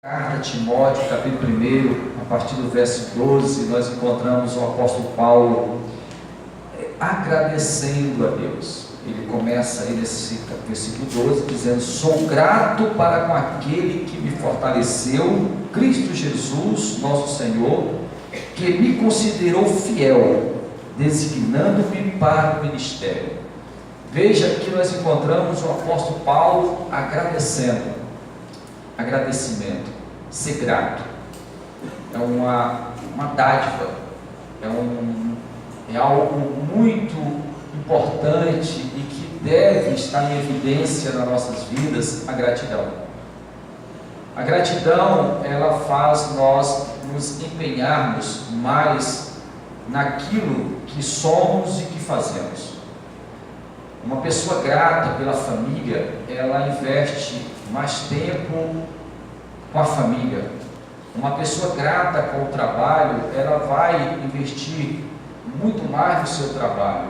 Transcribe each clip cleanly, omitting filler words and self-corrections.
Carta a Timóteo, capítulo 1, a partir do verso 12, nós encontramos o apóstolo Paulo agradecendo a Deus. Ele começa aí nesse versículo 12 dizendo: sou grato para com aquele que me fortaleceu, Cristo Jesus, nosso Senhor, que me considerou fiel, designando-me para o ministério. Veja que nós encontramos o apóstolo Paulo agradecimento, ser grato, é uma dádiva, é algo muito importante e que deve estar em evidência nas nossas vidas, a gratidão. A gratidão, ela faz nós nos empenharmos mais naquilo que somos e que fazemos. Uma pessoa grata pela família, ela investe mais tempo com a família. Uma pessoa grata com o trabalho, ela vai investir muito mais no seu trabalho.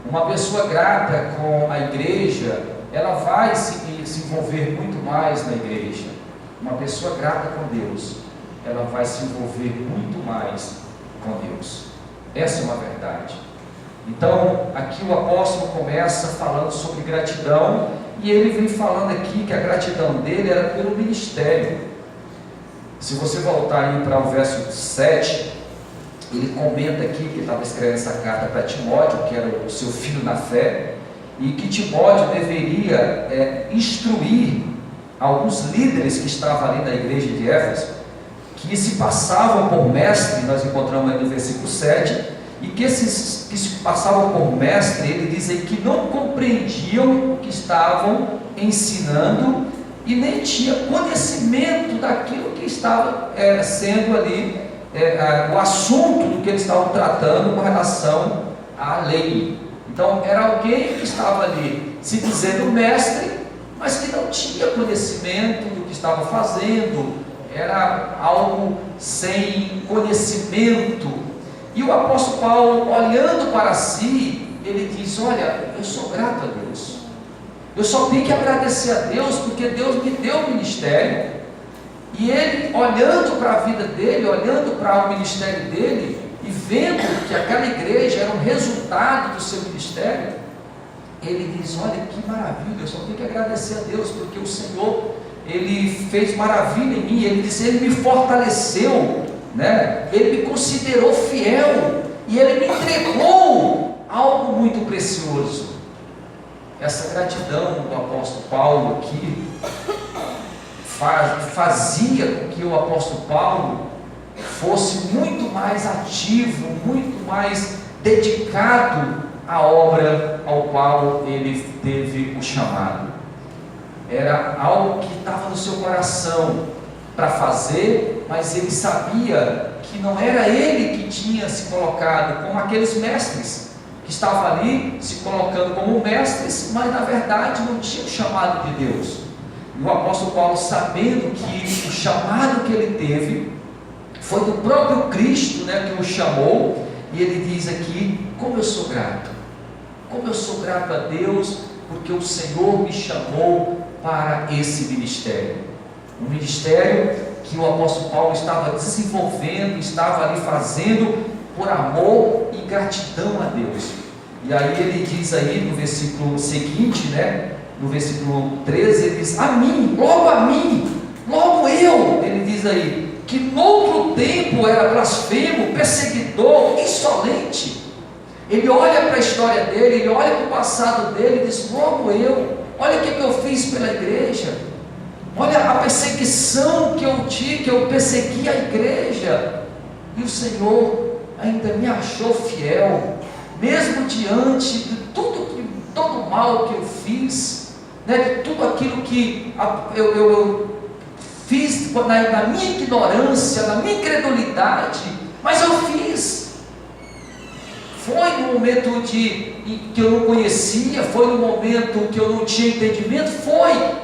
Uma pessoa grata com a igreja, ela vai se envolver muito mais na igreja. Uma pessoa grata com Deus, ela vai se envolver muito mais com Deus. Essa é uma verdade. Então, aqui o apóstolo começa falando sobre gratidão, e ele vem falando aqui que a gratidão dele era pelo ministério. Se você voltar aí para o verso 7, ele comenta aqui que estava escrevendo essa carta para Timóteo, que era o seu filho na fé, e que Timóteo deveria instruir alguns líderes que estavam ali na igreja de Éfeso, que se passavam por mestre, nós encontramos aí no versículo 7, e que esses que se passavam por mestre, ele diz aí que não compreendiam o que estavam ensinando e nem tinha conhecimento daquilo que estava sendo ali o assunto do que eles estavam tratando com relação à lei. Então era alguém que estava ali se dizendo mestre, mas que não tinha conhecimento do que estava fazendo, era algo sem conhecimento. E o apóstolo Paulo, olhando para si, ele diz: olha, eu sou grato a Deus, eu só tenho que agradecer a Deus, porque Deus me deu o ministério. E ele, olhando para a vida dele, olhando para o ministério dele, e vendo que aquela igreja era um resultado do seu ministério, ele diz: olha que maravilha, eu só tenho que agradecer a Deus, porque o Senhor, Ele fez maravilha em mim. Ele diz: Ele me fortaleceu, né? Ele me considerou fiel, e Ele me entregou algo muito precioso. Essa gratidão do apóstolo Paulo aqui fazia com que o apóstolo Paulo fosse muito mais ativo, muito mais dedicado à obra ao qual ele teve o chamado. Era algo que estava no seu coração para fazer, mas ele sabia que não era ele que tinha se colocado como aqueles mestres que estavam ali se colocando como mestres, mas na verdade não tinham o chamado de Deus. E o apóstolo Paulo, sabendo que o chamado que ele teve foi do próprio Cristo, né, que o chamou, e ele diz aqui: como eu sou grato a Deus, porque o Senhor me chamou para esse ministério. Um ministério que o apóstolo Paulo estava desenvolvendo, estava ali fazendo por amor e gratidão a Deus. E aí ele diz aí no versículo seguinte, né, no versículo 13, ele diz: a mim, logo eu, ele diz aí, que noutro tempo era blasfemo, perseguidor, insolente. Ele olha para a história dele, ele olha para o passado dele e diz: logo eu, olha o que eu fiz pela igreja, olha a perseguição que eu tive, que eu persegui a igreja, e o Senhor ainda me achou fiel, mesmo diante de todo o mal que eu fiz, né, de tudo aquilo que eu fiz na minha ignorância, na minha incredulidade, mas eu fiz. Foi no momento que eu não conhecia, foi no momento que eu não tinha entendimento,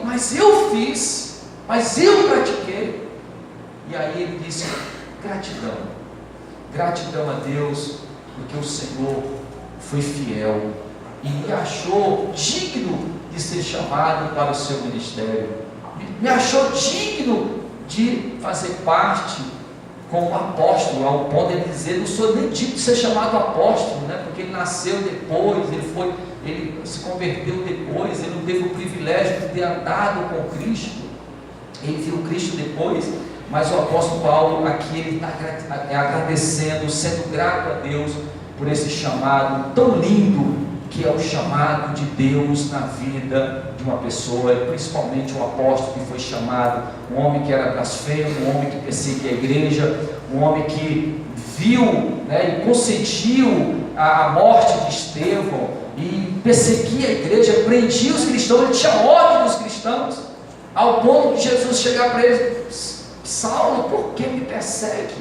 mas eu fiz, mas eu pratiquei. E aí ele disse: gratidão a Deus, porque o Senhor foi fiel e me achou digno de ser chamado para o seu ministério, me achou digno de fazer parte como apóstolo, ao ponto de ele dizer: não sou nem digno de ser chamado apóstolo, né? Porque ele nasceu depois, ele se converteu depois, ele não teve o privilégio de ter andado com Cristo, ele viu Cristo depois. Mas o apóstolo Paulo aqui, ele está agradecendo, sendo grato a Deus por esse chamado tão lindo, que é o chamado de Deus na vida de uma pessoa, principalmente um apóstolo que foi chamado, um homem que era blasfemo, um homem que perseguia a igreja, um homem que viu, né, e consentiu a morte de Estevão, e perseguia a igreja, prendia os cristãos, ele tinha ódio dos cristãos, ao ponto de Jesus chegar para ele: Saulo, por que me persegue?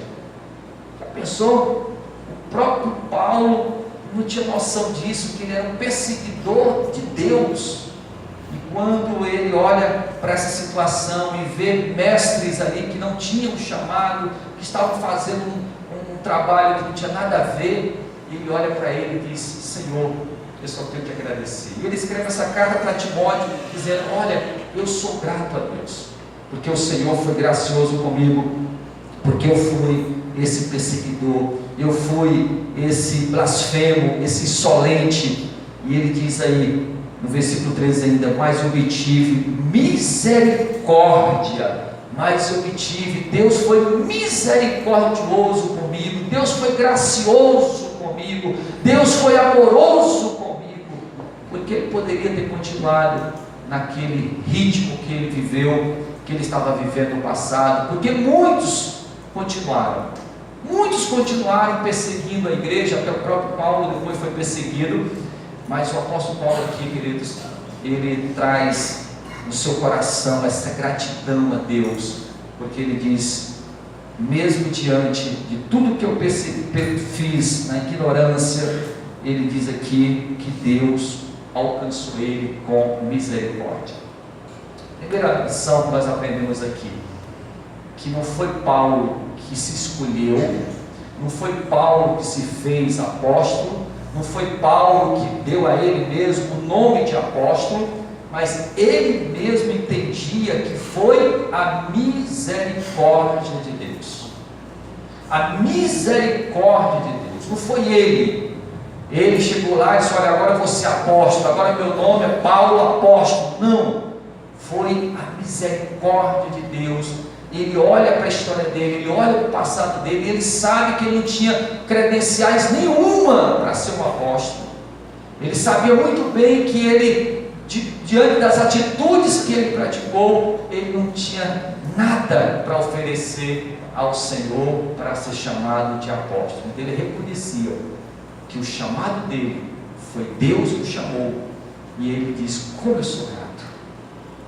Já pensou? O próprio Paulo não tinha noção disso, que ele era um perseguidor de Deus. E quando ele olha para essa situação e vê mestres ali que não tinham chamado, que estavam fazendo um trabalho que não tinha nada a ver, ele olha para ele e diz: Senhor, eu só tenho que agradecer. E ele escreve essa carta para Timóteo, dizendo: olha, eu sou grato a Deus, porque o Senhor foi gracioso comigo, porque eu fui esse perseguidor, eu fui esse blasfemo, esse insolente. E ele diz aí no versículo 13 ainda: mas obtive misericórdia, Deus foi misericordioso comigo, Deus foi gracioso comigo, Deus foi amoroso comigo, porque ele poderia ter continuado naquele ritmo que ele viveu, que ele estava vivendo no passado, porque muitos continuaram perseguindo a igreja, até o próprio Paulo depois foi perseguido. Mas o apóstolo Paulo aqui, queridos, ele traz no seu coração essa gratidão a Deus, porque ele diz: mesmo diante de tudo que eu fiz na ignorância, ele diz aqui que Deus alcançou ele com misericórdia. Primeira lição que nós aprendemos aqui, que não foi Paulo que se escolheu, não foi Paulo que se fez apóstolo, não foi Paulo que deu a ele mesmo o nome de apóstolo, mas ele mesmo entendia que foi a misericórdia de Deus. A misericórdia de Deus, não foi ele chegou lá e disse: olha, agora eu vou ser apóstolo, agora meu nome é Paulo apóstolo. Não, foi a misericórdia de Deus. Ele olha para a história dele, ele olha para o passado dele, ele sabe que ele não tinha credenciais nenhuma para ser um apóstolo. Ele sabia muito bem que ele, diante das atitudes que ele praticou, ele não tinha nada para oferecer ao Senhor para ser chamado de apóstolo. Então ele reconhecia que o chamado dele foi Deus que o chamou, e ele diz: como eu sou grato,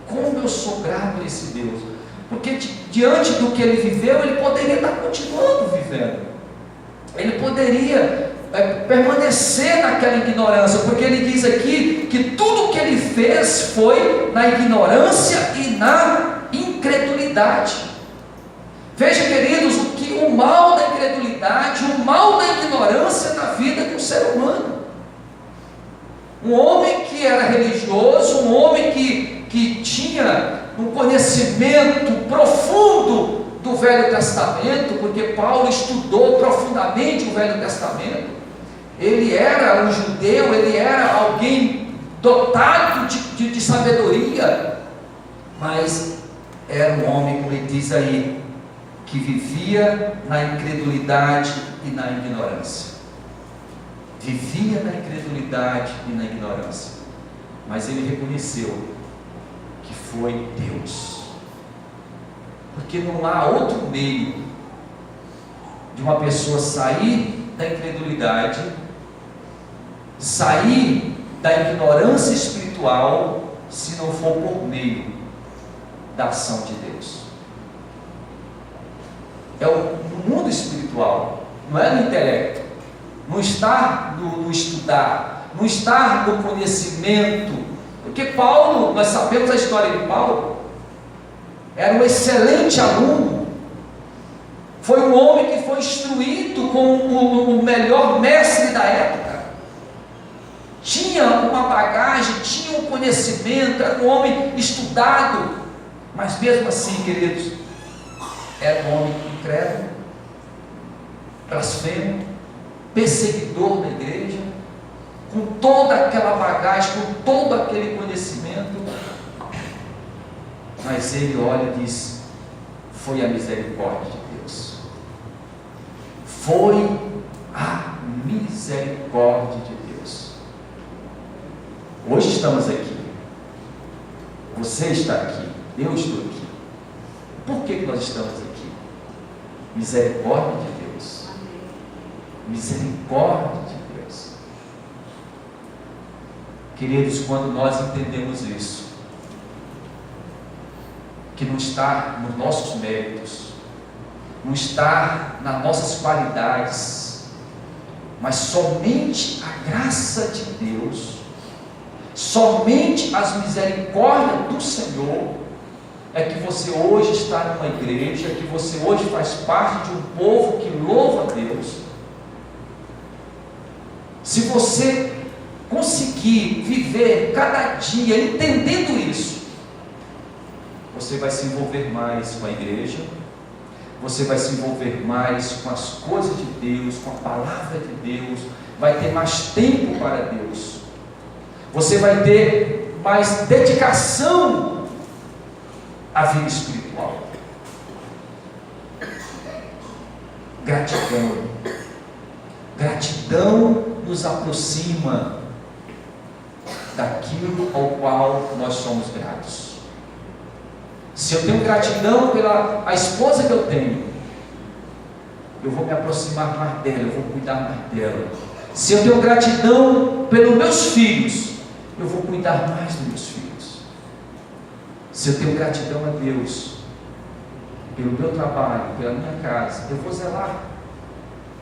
como eu sou grato a esse Deus. Porque diante do que ele viveu, ele poderia estar continuando vivendo, ele poderia permanecer naquela ignorância, porque ele diz aqui que tudo que ele fez foi na ignorância e na incredulidade. Veja, queridos, o mal da incredulidade, o mal da ignorância na vida de um ser humano. Um homem que era religioso, um homem que tinha um conhecimento profundo do Velho Testamento, porque Paulo estudou profundamente o Velho Testamento, ele era um judeu, ele era alguém dotado de sabedoria, mas era um homem, como ele diz aí, que vivia na incredulidade e na ignorância. Vivia na incredulidade e na ignorância, mas ele reconheceu que foi Deus, porque não há outro meio de uma pessoa sair da incredulidade, sair da ignorância espiritual, se não for por meio da ação de Deus. É no mundo espiritual, não é no intelecto, não está no estudar, não está no conhecimento, porque Paulo, nós sabemos a história de Paulo, era um excelente aluno, foi um homem que foi instruído com o melhor mestre da época, tinha uma bagagem, tinha um conhecimento, era um homem estudado, mas mesmo assim, queridos, era um homem incrédulo, blasfemo, perseguidor da igreja, com toda aquela bagagem, com todo aquele conhecimento, mas ele olha e diz: foi a misericórdia de Deus, foi a misericórdia de Deus. Hoje estamos aqui, você está aqui, eu estou aqui. Por que nós estamos aqui? Misericórdia de Deus, misericórdia de Deus. Queridos, quando nós entendemos isso, que não está nos nossos méritos, não está nas nossas qualidades, mas somente a graça de Deus, somente as misericórdias do Senhor, é que você hoje está numa igreja, que você hoje faz parte de um povo que louva a Deus. Se você conseguir viver cada dia entendendo isso, você vai se envolver mais com a igreja, você vai se envolver mais com as coisas de Deus, com a palavra de Deus, vai ter mais tempo para Deus, você vai ter mais dedicação à vida espiritual. Gratidão. Gratidão nos aproxima daquilo ao qual nós somos gratos. Se eu tenho gratidão pela a esposa que eu tenho, eu vou me aproximar mais dela, eu vou cuidar mais dela. Se eu tenho gratidão pelos meus filhos, eu vou cuidar mais dos meus filhos. Se eu tenho gratidão a Deus pelo meu trabalho, pela minha casa, eu vou zelar,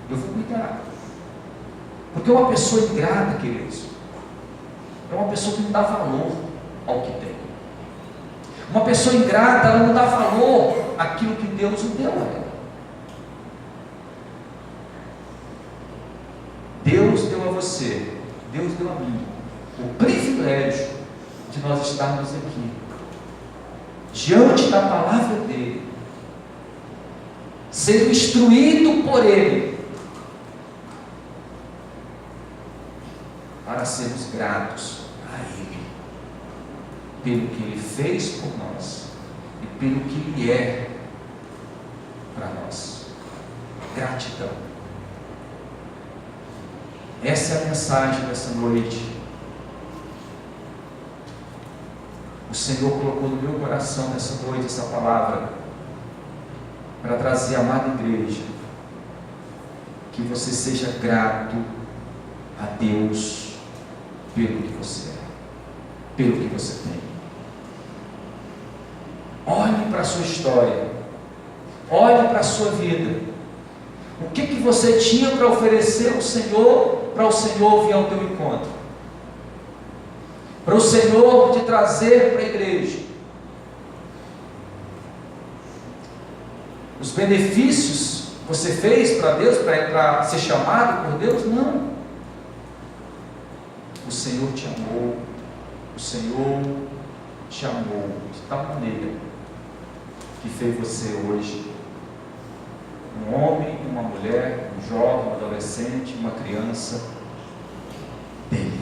eu vou cuidar. Porque uma pessoa ingrata, queridos, é uma pessoa que não dá valor ao que tem. Uma pessoa ingrata, ela não dá valor àquilo que Deus o deu a ela. Deus deu a você, Deus deu a mim, o privilégio de nós estarmos aqui, diante da palavra dele, sendo instruído por ele, para sermos gratos a ele, pelo que ele fez por nós e pelo que ele é para nós. Gratidão. Essa é a mensagem dessa noite. O Senhor colocou no meu coração nessa noite essa palavra para trazer à amada igreja que você seja grato a Deus pelo que você é, pelo que você tem. Olhe para a sua história, olhe para a sua vida. O que você tinha para oferecer ao Senhor, para o Senhor vir ao teu encontro, para o Senhor te trazer para a igreja. Os benefícios você fez para Deus, para ser chamado por Deus? Não. O Senhor te amou, o Senhor te amou de tal maneira que fez você hoje um homem, uma mulher, um jovem, um adolescente, uma criança dele.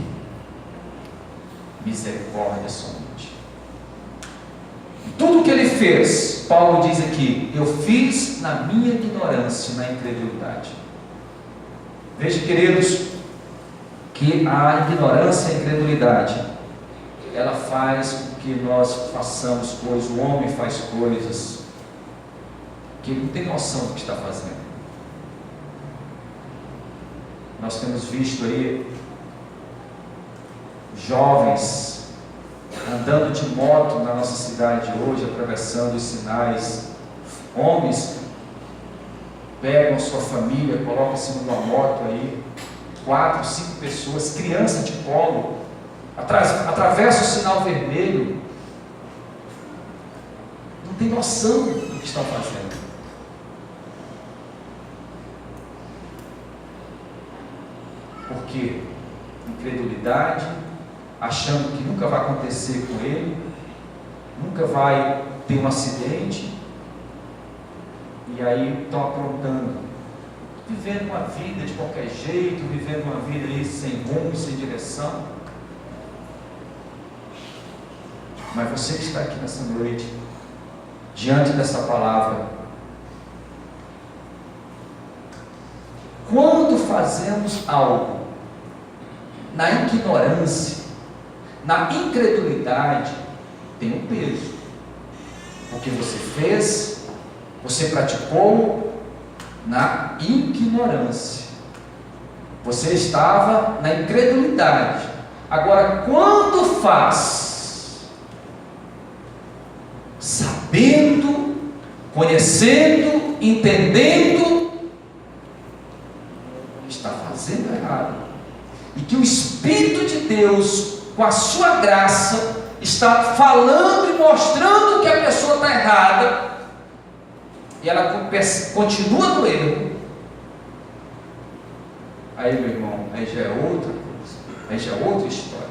Misericórdia somente. E tudo que ele fez, Paulo diz aqui, eu fiz na minha ignorância, na incredulidade. Veja, queridos, que a ignorância e a incredulidade, ela faz com que nós façamos coisas, o homem faz coisas que ele não tem noção do que está fazendo. Nós temos visto aí jovens andando de moto na nossa cidade hoje, atravessando os sinais. Homens pegam sua família, colocam em cima de uma moto aí, 4, 5 pessoas, criança de colo, atravessa o sinal vermelho, não tem noção do que estão fazendo. Por quê? Incredulidade, achando que nunca vai acontecer com ele, nunca vai ter um acidente, e aí estão aprontando, vivendo uma vida de qualquer jeito, vivendo uma vida aí sem rumo, sem direção. Mas você que está aqui nessa noite, diante dessa palavra, quando fazemos algo na ignorância, na incredulidade, tem um peso. Porque você fez, você praticou na ignorância. Você estava na incredulidade. Agora, quando faz, sabendo, conhecendo, entendendo, está fazendo errado, e que o Espírito de Deus, com a sua graça, está falando e mostrando que a pessoa está errada, e ela continua no erro, aí, meu irmão, aí já é outra coisa, aí já é outra história,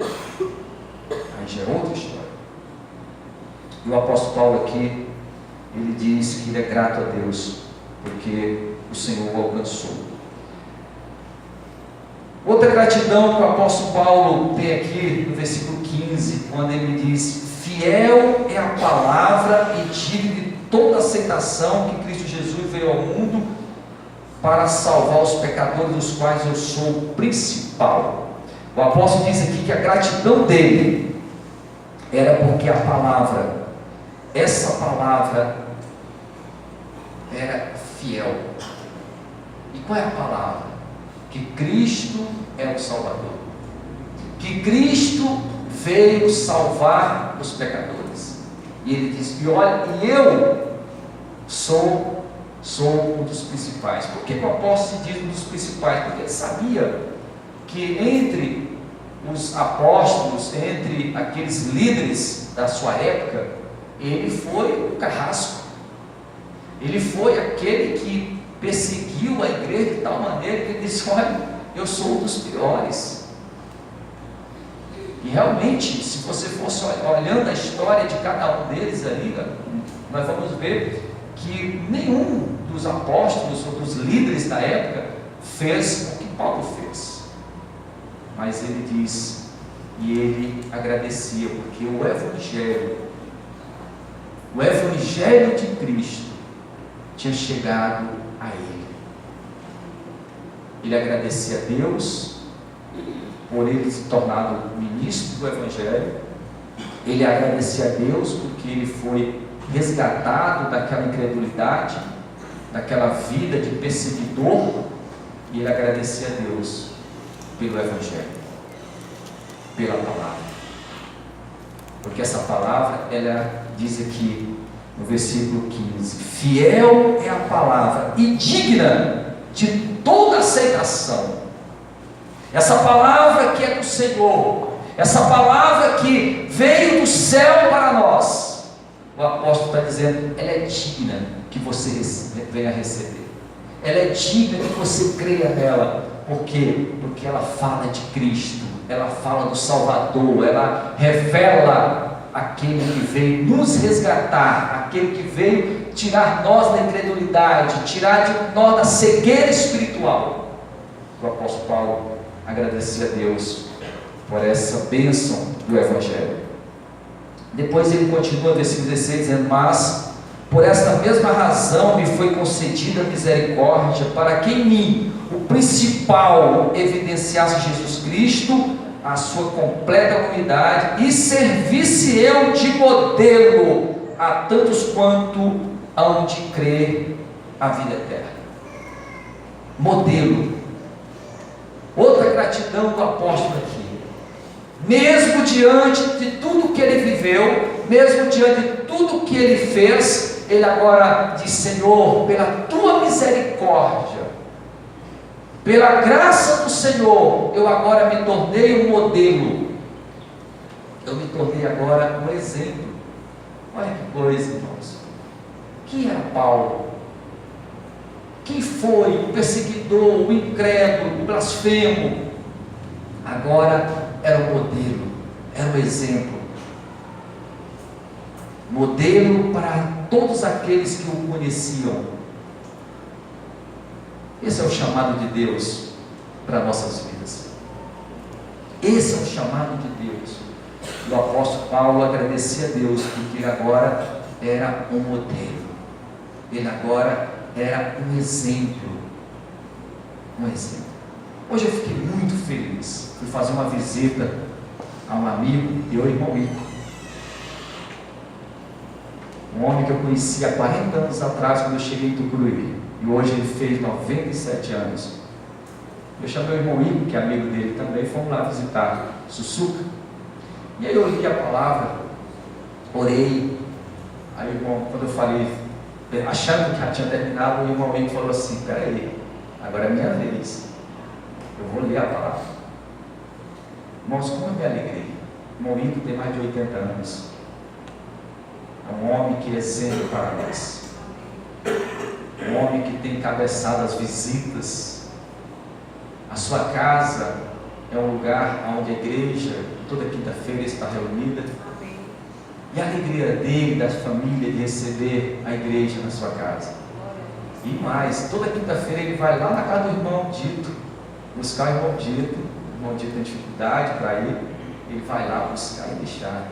aí já é outra história. E o apóstolo Paulo aqui, ele diz que ele é grato a Deus, porque o Senhor o alcançou. Outra gratidão que o apóstolo Paulo tem aqui no versículo 15, quando ele diz: fiel é a palavra e digna de toda aceitação que Cristo Jesus veio ao mundo para salvar os pecadores, dos quais eu sou o principal. O apóstolo diz aqui que a gratidão dele era porque a palavra, essa palavra era fiel. E qual é a palavra? Que Cristo é o Salvador, que Cristo veio salvar os pecadores. E ele diz: e olha, e eu sou um dos principais. Por que o apóstolo se diz um dos principais? Porque ele sabia que entre os apóstolos, entre aqueles líderes da sua época, ele foi o carrasco, ele foi aquele que perseguiu a igreja de tal maneira que ele disse: olha, eu sou um dos piores. E realmente, se você fosse olhando a história de cada um deles ali, nós vamos ver que nenhum dos apóstolos ou dos líderes da época fez o que Paulo fez. Mas ele diz, e ele agradecia, porque o Evangelho de Cristo tinha chegado a ele. Ele agradecia a Deus por ele se tornado ministro do Evangelho. Ele agradecia a Deus porque ele foi resgatado daquela incredulidade, daquela vida de perseguidor, e ele agradecia a Deus pelo Evangelho, pela palavra, porque essa palavra, ela diz aqui no versículo 15: fiel é a palavra e digna de toda aceitação. Essa palavra que é do Senhor, essa palavra que veio do céu para nós, o apóstolo está dizendo, ela é digna que você venha receber, ela é digna que você creia nela. Por quê? Porque ela fala de Cristo, ela fala do Salvador, ela revela aquele que veio nos resgatar, aquele que veio tirar nós da incredulidade, tirar de nós da cegueira espiritual. O apóstolo Paulo agradecia a Deus por essa bênção do Evangelho. Depois ele continua no versículo 16 dizendo: mas por esta mesma razão me foi concedida a misericórdia, para que em mim o principal evidenciasse Jesus Cristo, a sua completa unidade, e servisse eu de modelo a tantos quanto hão de crer a vida eterna. Modelo. Outra gratidão do apóstolo aqui, mesmo diante de tudo que ele viveu, mesmo diante de tudo que ele fez, ele agora diz: Senhor, pela tua misericórdia, pela graça do Senhor, eu agora me tornei um modelo, eu me tornei agora um exemplo. Olha que coisa, irmãos. Quem era Paulo? Quem foi o perseguidor, o incrédulo, o blasfemo? Agora era um modelo, era um exemplo. Modelo para todos aqueles que o conheciam. Esse é o chamado de Deus para nossas vidas. Esse é o chamado de Deus. E o apóstolo Paulo agradecia a Deus, porque ele agora era um modelo. Ele agora era um exemplo. Um exemplo. Hoje eu fiquei muito feliz. Fui fazer uma visita a um amigo, eu e o irmão Ico. Um homem que eu conheci há 40 anos atrás, quando eu cheguei em Tucuruí. E hoje ele fez 97 anos. Eu chamei o irmão Ico, que é amigo dele também, fomos lá visitar Sussuca. E aí eu li a palavra, orei. Aí o irmão, quando eu falei, achando que já tinha terminado, o irmão Ico falou assim: peraí, agora é minha vez. Eu vou ler a palavra. Irmãos, como eu me alegrei. O irmão Ico tem mais de 80 anos. É um homem que é exemplo para nós. Um homem que tem encabeçado as visitas. A sua casa é um lugar onde a igreja, toda quinta-feira, está reunida. E a alegria dele, da família, de receber a igreja na sua casa. E mais, toda quinta-feira ele vai lá na casa do irmão Dito, buscar o irmão Dito. O irmão Dito tem dificuldade para ir, ele vai lá buscar e deixar.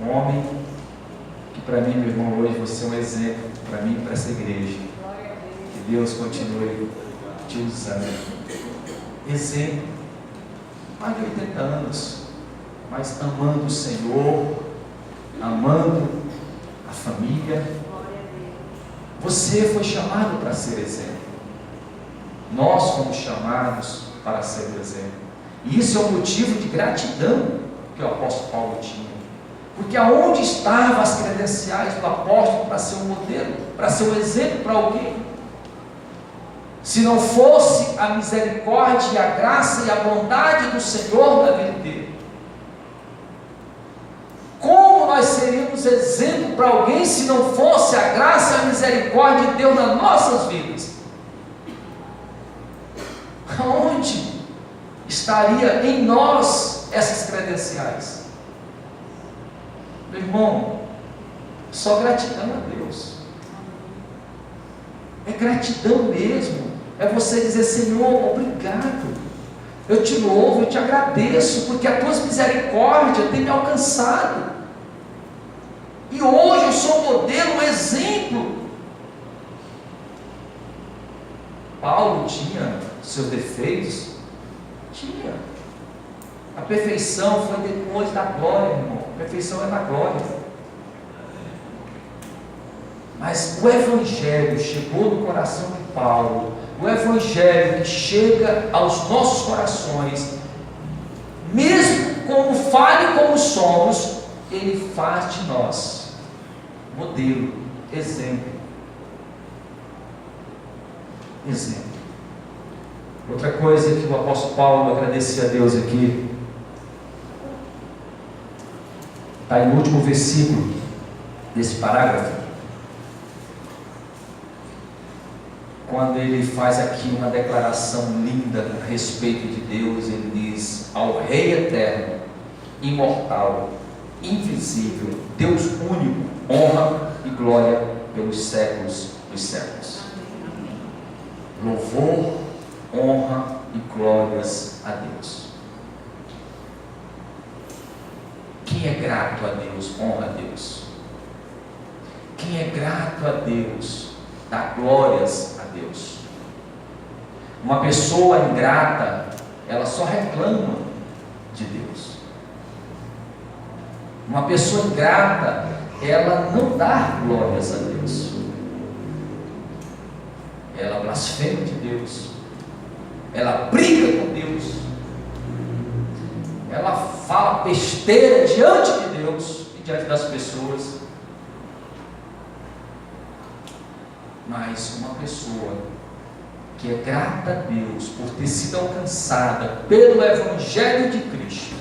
Um homem que para mim, meu irmão, hoje você é um exemplo para mim e para essa igreja. Que Deus continue te usando. Exemplo, mais de 80 anos, mas amando o Senhor, amando a família. Você foi chamado para ser exemplo. Nós fomos chamados para ser exemplo. E isso é um motivo de gratidão que o apóstolo Paulo tinha. Porque aonde estavam as credenciais do apóstolo para ser um modelo, para ser um exemplo para alguém? Se não fosse a misericórdia, a graça e a bondade do Senhor na vida dele, como nós seríamos exemplo para alguém se não fosse a graça e a misericórdia de Deus nas nossas vidas? Aonde estaria em nós essas credenciais? Meu irmão, só gratidão a Deus. É gratidão mesmo. É você dizer: Senhor, obrigado. Eu te louvo, eu te agradeço, porque as tuas misericórdias têm me alcançado. E hoje eu sou um modelo, um exemplo. Paulo tinha seus defeitos? Tinha. A perfeição foi depois da glória, irmão. A perfeição é na glória. Mas o Evangelho chegou no coração de Paulo. O Evangelho que chega aos nossos corações, mesmo como falho como somos, ele faz de nós modelo, exemplo. Exemplo. Outra coisa que o apóstolo Paulo agradecia a Deus aqui, está no último versículo desse parágrafo, quando ele faz aqui uma declaração linda a respeito de Deus. Ele diz: ao Rei eterno, imortal, invisível, Deus único, honra e glória pelos séculos dos séculos. Louvor, honra e glórias a Deus. Quem é grato a Deus, honra a Deus. Quem é grato a Deus, dá glórias a Deus. Uma pessoa ingrata, ela só reclama de Deus. Uma pessoa ingrata, ela não dá glórias a Deus. Ela blasfema de Deus. Ela briga com Deus. Ela fala besteira diante de Deus e diante das pessoas. Mas uma pessoa que é grata a Deus por ter sido alcançada pelo Evangelho de Cristo,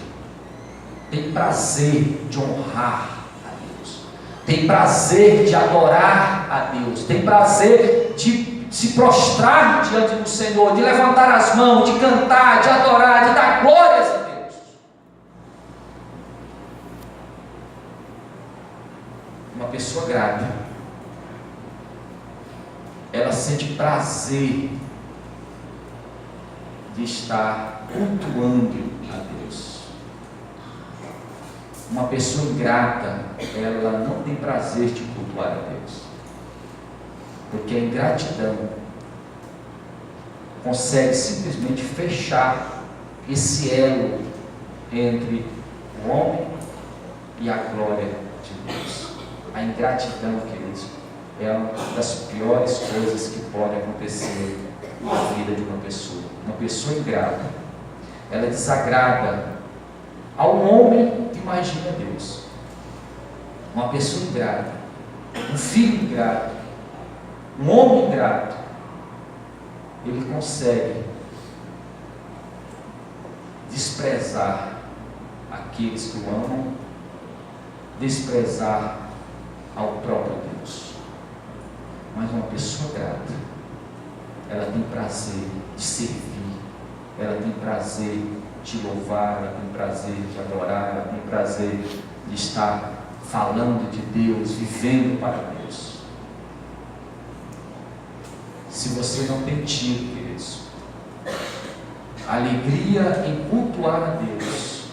tem prazer de honrar a Deus, tem prazer de adorar a Deus, tem prazer de se prostrar diante do Senhor, de levantar as mãos, de cantar, de adorar, de dar glórias a Deus. Uma pessoa grata, ela sente prazer de estar cultuando a Deus. Uma pessoa ingrata, ela não tem prazer de cultuar a Deus, porque a ingratidão consegue simplesmente fechar esse elo entre o homem e a glória de Deus. A ingratidão, queridos, é uma das piores coisas que pode acontecer na vida de uma pessoa. Uma pessoa ingrata, ela desagrada ao homem, imagina Deus. Uma pessoa ingrata, um filho ingrato, um homem ingrato, ele consegue desprezar aqueles que o amam, desprezar ao próprio Deus. Mas uma pessoa grata, ela tem prazer de servir, ela tem prazer de louvar, ela tem prazer de adorar, ela tem prazer de estar falando de Deus, vivendo para Deus. Se você não tem tido, queridos, alegria em cultuar a Deus,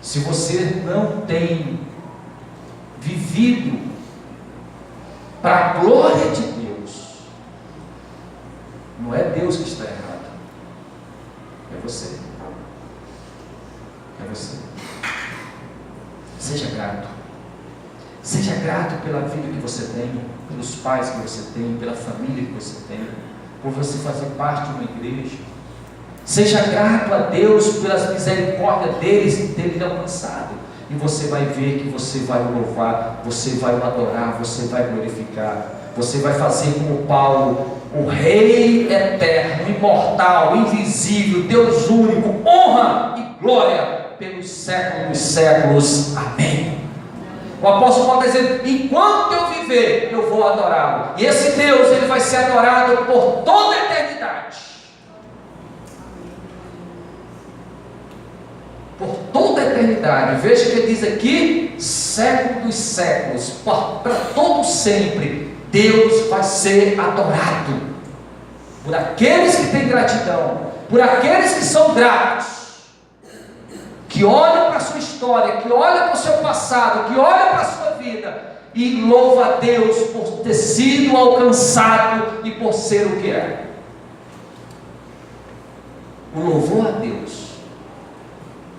se você não tem vivido para a glória de Deus, não é Deus que está errado, é você. É você. Seja grato. Seja grato pela vida que você tem, pelos pais que você tem, pela família que você tem, por você fazer parte de uma igreja. Seja grato a Deus pelas misericórdias dele alcançado. E você vai ver que você vai o louvar, você vai o adorar, você vai glorificar. Você vai fazer como Paulo, o Rei eterno, imortal, invisível, Deus único, honra e glória pelos séculos dos séculos. Amém. O apóstolo Paulo está dizendo: enquanto eu viver, eu vou adorá-lo. E esse Deus, ele vai ser adorado por toda a eternidade. Por toda a eternidade. Veja que ele diz aqui: século dos séculos, para todo sempre, Deus vai ser adorado por aqueles que têm gratidão, por aqueles que são gratos, que olham para a sua história, que olham para o seu passado, que olham para a sua vida e louva a Deus por ter sido alcançado e por ser o que é. O louvor a Deus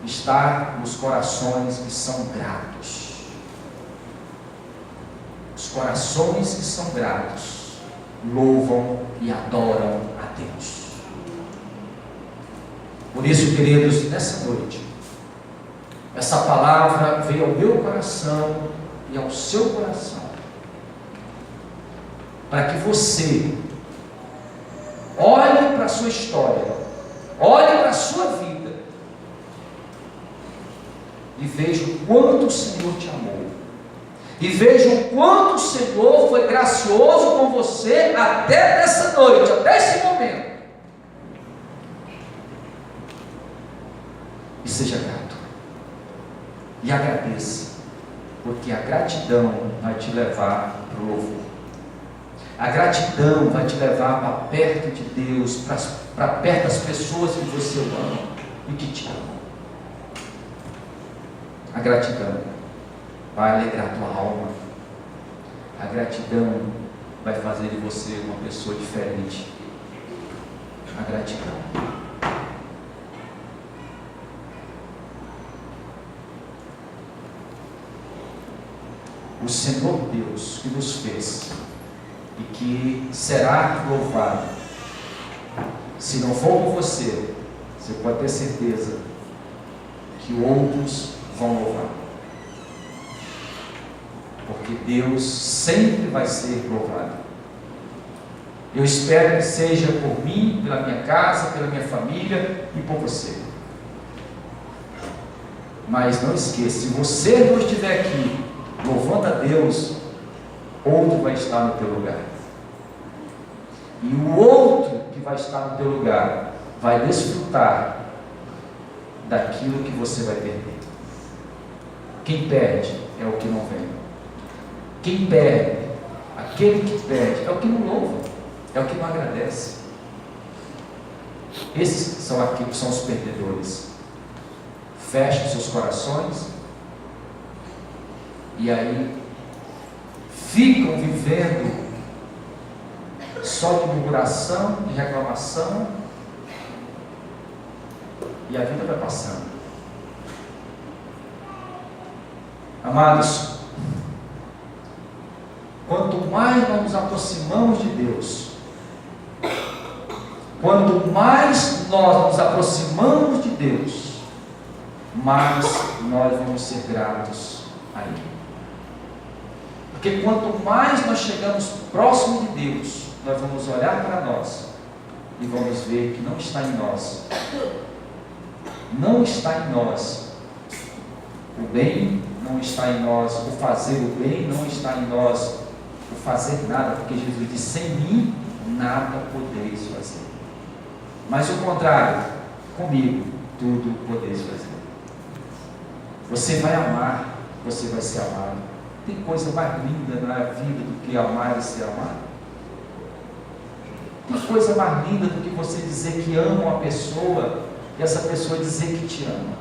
está nos corações que são gratos. Os corações que são gratos louvam e adoram a Deus. Por isso, queridos, nessa noite, essa palavra veio ao meu coração e ao seu coração, para que você olhe para a sua história, olhe para a sua vida e veja o quanto o Senhor te amou, e veja o quanto o Senhor foi gracioso com você até essa noite, até esse momento, e seja grato, e agradeça, porque a gratidão vai te levar para o louvor, a gratidão vai te levar para perto de Deus, para perto das pessoas que você ama e que te amam. A gratidão vai alegrar tua alma. A gratidão vai fazer de você uma pessoa diferente. A gratidão. O Senhor Deus que nos fez e que será louvado, se não for por você, você pode ter certeza que outros vão louvar, porque Deus sempre vai ser louvado. Eu espero que seja por mim, pela minha casa, pela minha família e por você. Mas não esqueça, se você não estiver aqui louvando a Deus, outro vai estar no teu lugar, e o outro que vai estar no teu lugar vai desfrutar daquilo que você vai perder. Quem perde é o que não vem. Quem perde, aquele que perde, é o que não louva, é o que não agradece. Esses são aqueles que são os perdedores. Fechem seus corações e aí ficam vivendo só de murmuração, de reclamação, e a vida vai passando. Amados, quanto mais nós nos aproximamos de Deus, quanto mais nós nos aproximamos de Deus, mais nós vamos ser gratos a Ele. Porque quanto mais nós chegamos próximo de Deus, nós vamos olhar para nós e vamos ver que não está em nós. Não está em nós o bem, não está em nós o fazer o bem, não está em nós o fazer nada, porque Jesus disse: sem mim nada podeis fazer. Mas o contrário, comigo tudo podeis fazer. Você vai amar, você vai ser amado. Tem coisa mais linda na vida do que amar e ser amado? Tem coisa mais linda do que você dizer que ama uma pessoa e essa pessoa dizer que te ama?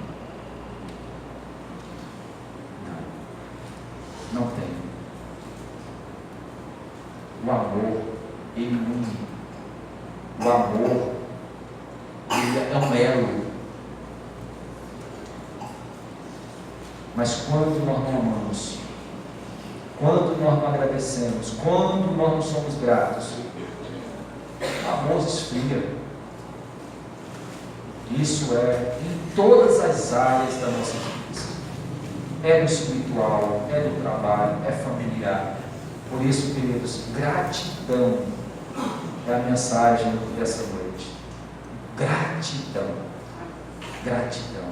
Não, não tem. O amor, ele une. O amor, ele é um elo. Mas quando nós não amamos, quando nós não agradecemos, quando nós não somos gratos, o amor esfria. Isso é em todas as áreas da nossa vida. É no espiritual, é no trabalho, é familiar. Por isso, queridos, gratidão é a mensagem dessa noite. Gratidão. Gratidão.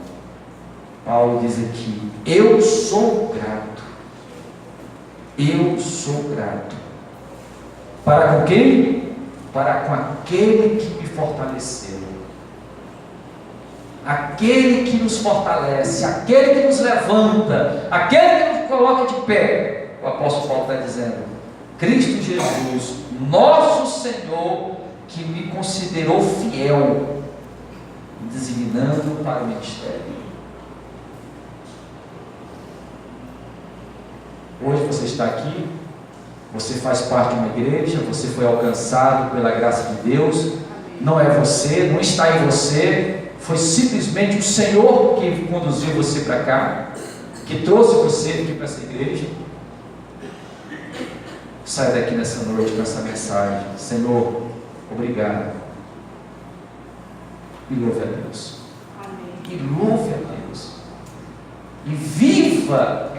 Paulo diz aqui: eu sou grato. Eu sou grato. Para com quem? Para com aquele que me fortaleceu. Aquele que nos fortalece, aquele que nos levanta, aquele que nos coloca de pé. O apóstolo Paulo está dizendo: Cristo Jesus, nosso Senhor, que me considerou fiel, me designando para o ministério. Hoje você está aqui, você faz parte de uma igreja, você foi alcançado pela graça de Deus. Não é você, não está em você, foi simplesmente o Senhor que conduziu você para cá, que trouxe você aqui para essa igreja. Sai daqui nessa noite com essa mensagem: Senhor, obrigado. E louve a Deus. Amém. E louve a Deus. E viva